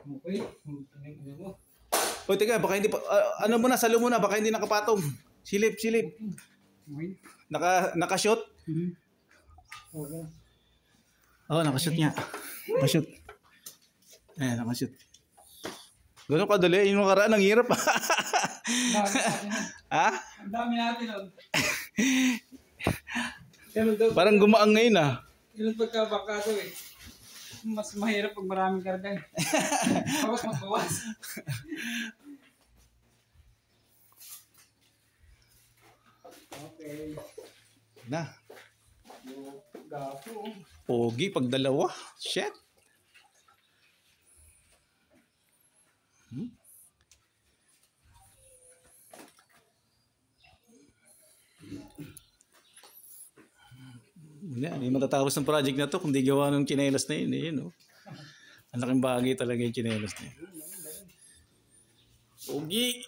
Okay. O teka, baka hindi pa, ano muna, salo muna, baka hindi nakapatong. Silip. Okay. Nakashoot? Okay. Oo, nakashoot nga. Nakashoot. Ayan, nakashoot. Ganun kadali, yung nakaraan, ang hirap. Ha? Ang dami natin nun. Parang gumaang ngayon ah. Yung pagkabakado eh. Mas mahirap pag maraming karga eh. Bawas magbawas. Okay. Na. Gapo. Pogi pag dalawa. Shit. Hindi matatapos ng project na to kung di gawa ng tsinelas na yun. Yun, oh. Ang laking bagay talaga yung tsinelas na yun. Pogi.